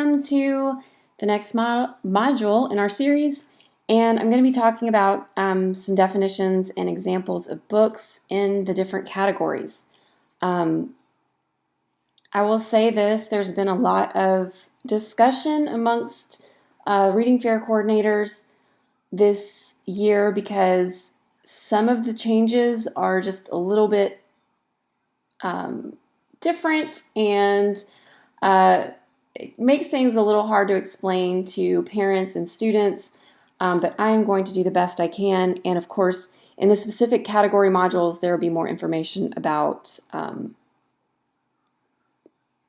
welcome to the next module in our series, and I'm going to be talking about some definitions and examples of books in the different categories. I will say this, there's been a lot of discussion amongst reading fair coordinators this year because some of the changes are just a little bit different, and it makes things a little hard to explain to parents and students, but I am going to do the best I can. And of course, in the specific category modules, there will be more information about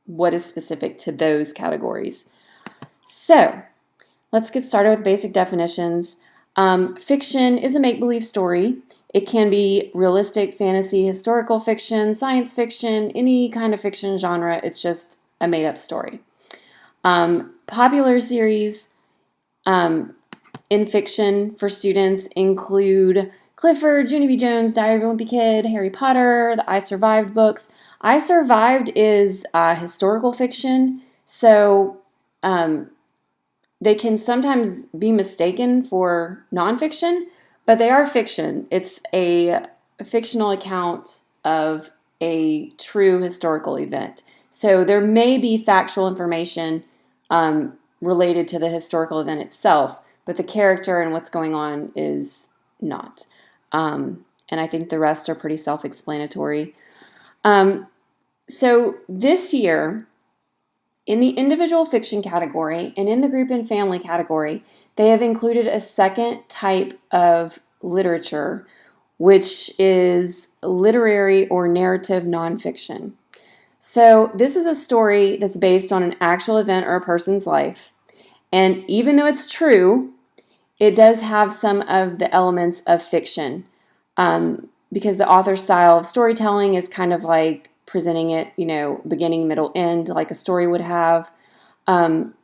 what is specific to those categories. So let's get started with basic definitions. Fiction is a make-believe story. It can be realistic, fantasy, historical fiction, science fiction, any kind of fiction genre. It's just a made-up story. Popular series in fiction for students include Clifford, Junie B. Jones, Diary of a Wimpy Kid, Harry Potter, the I Survived books. I Survived is historical fiction, so they can sometimes be mistaken for nonfiction, but they are fiction. It's a fictional account of a true historical event. So there may be factual information related to the historical event itself, but the character and what's going on is not. And I think the rest are pretty self-explanatory. So this year, in the individual fiction category and in the group and family category, they have included a second type of literature, which is literary or narrative nonfiction. So this is a story that's based on an actual event or a person's life. And even though it's true, it does have some of the elements of fiction, because the author's style of storytelling is kind of like presenting it, beginning, middle, end, like a story would have.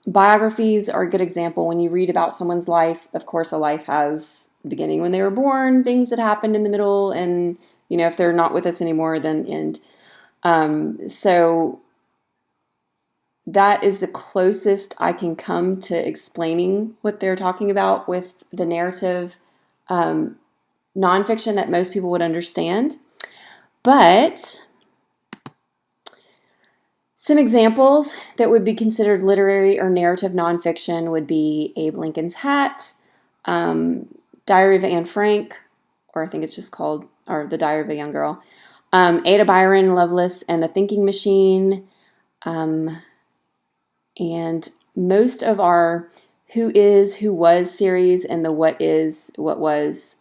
Biographies are a good example. When you read about someone's life, of course, a life has beginning when they were born, things that happened in the middle, and, if they're not with us anymore, then end. So that is the closest I can come to explaining what they're talking about with the narrative nonfiction that most people would understand. But some examples that would be considered literary or narrative nonfiction would be Abe Lincoln's Hat, Diary of Anne Frank, or I think it's just called, or The Diary of a Young Girl, Ada Byron, Loveless and the Thinking Machine, and most of our Who Is, Who Was series and the What Is, What Was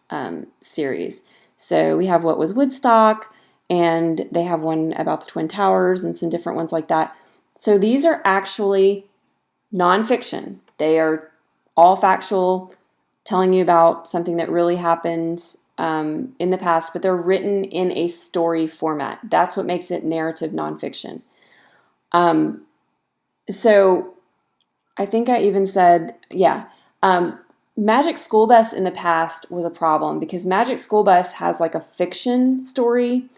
series. So we have What Was Woodstock, and they have one about the Twin Towers and some different ones like that. So these are actually nonfiction. They are all factual, telling you about something that really happened in the past, but they're written in a story format. That's what makes it narrative nonfiction. So I think I even said, Magic School Bus in the past was a problem because Magic School Bus has like a fiction story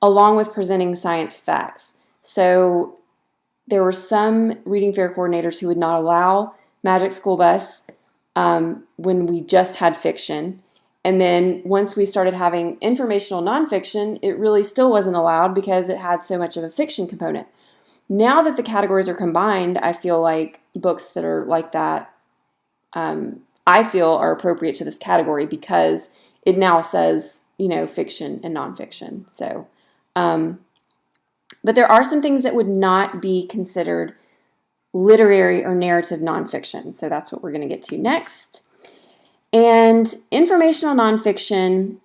along with presenting science facts. So there were some reading fair coordinators who would not allow Magic School Bus when we just had fiction. And then once we started having informational nonfiction, it really still wasn't allowed because it had so much of a fiction component. Now that the categories are combined, I feel like books that are like that, I feel are appropriate to this category because it now says, fiction and nonfiction. So, but there are some things that would not be considered literary or narrative nonfiction. So that's what we're going to get to next. And informational nonfiction,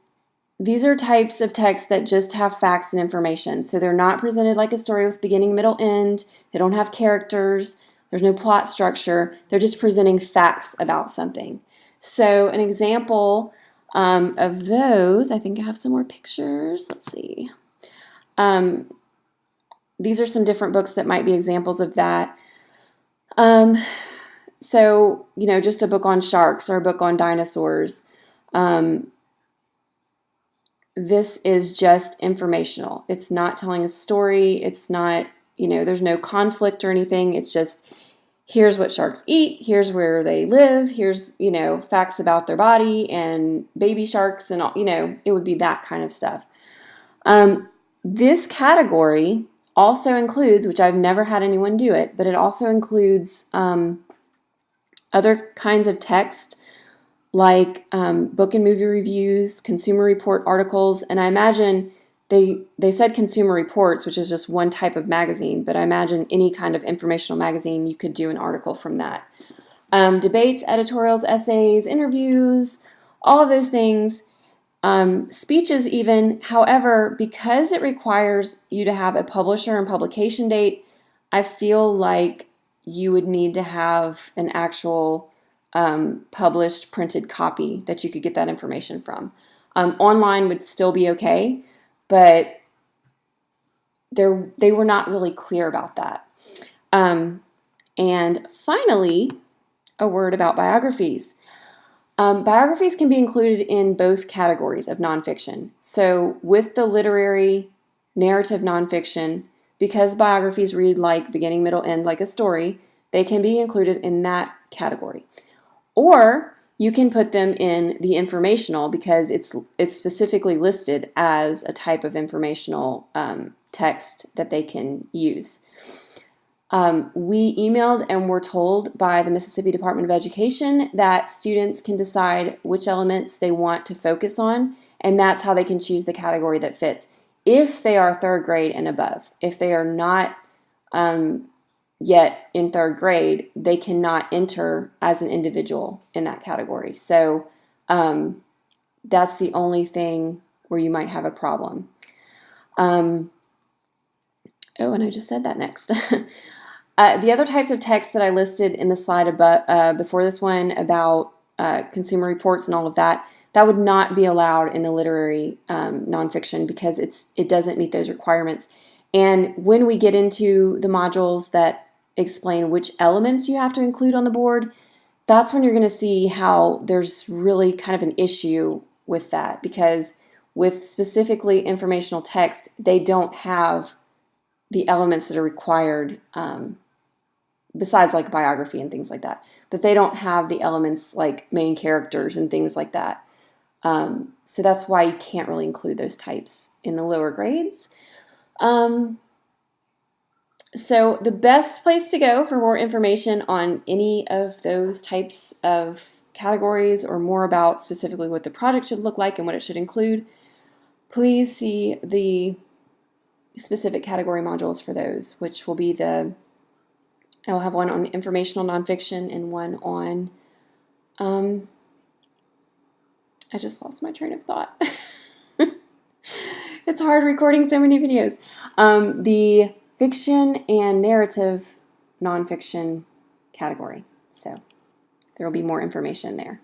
these are types of text that just have facts and information. So they're not presented like a story with beginning, middle, end. They don't have characters. There's no plot structure. They're just presenting facts about something. So an example of those, I think I have some more pictures. Let's see. These are some different books that might be examples of that. So, just a book on sharks or a book on dinosaurs. This is just informational. It's not telling a story. It's not, there's no conflict or anything. It's just, here's what sharks eat, here's where they live, here's, facts about their body and baby sharks and all, it would be that kind of stuff. This category also includes, which I've never had anyone do it, but it also includes other kinds of text like book and movie reviews, consumer report articles, and I imagine they said consumer reports, which is just one type of magazine, but I imagine any kind of informational magazine, you could do an article from that. Debates, editorials, essays, interviews, all of those things. Speeches even, however, because it requires you to have a publisher and publication date, I feel like you would need to have an actual published printed copy that you could get that information from. Online would still be okay, but they were not really clear about that. And finally, a word about biographies. Biographies can be included in both categories of nonfiction. So with the literary narrative nonfiction, because biographies read like beginning, middle, end, like a story, they can be included in that category. Or you can put them in the informational because it's specifically listed as a type of informational text that they can use. We emailed and were told by the Mississippi Department of Education that students can decide which elements they want to focus on, and that's how they can choose the category that fits. If they are third grade and above, if they are not yet in third grade, they cannot enter as an individual in that category. So that's the only thing where you might have a problem. Oh, and I just said that next. The other types of text that I listed in the slide above, before this one about consumer reports and all of that, that would not be allowed in the literary nonfiction because it doesn't meet those requirements. And when we get into the modules that explain which elements you have to include on the board, that's when you're going to see how there's really kind of an issue with that, because with specifically informational text, they don't have the elements that are required besides like biography and things like that, but they don't have the elements like main characters and things like that. So that's why you can't really include those types in the lower grades. So the best place to go for more information on any of those types of categories or more about specifically what the project should look like and what it should include, please see the specific category modules for those, which will be I'll have one on informational nonfiction and one on, I just lost my train of thought. It's hard recording so many videos. The fiction and narrative nonfiction category. So there will be more information there.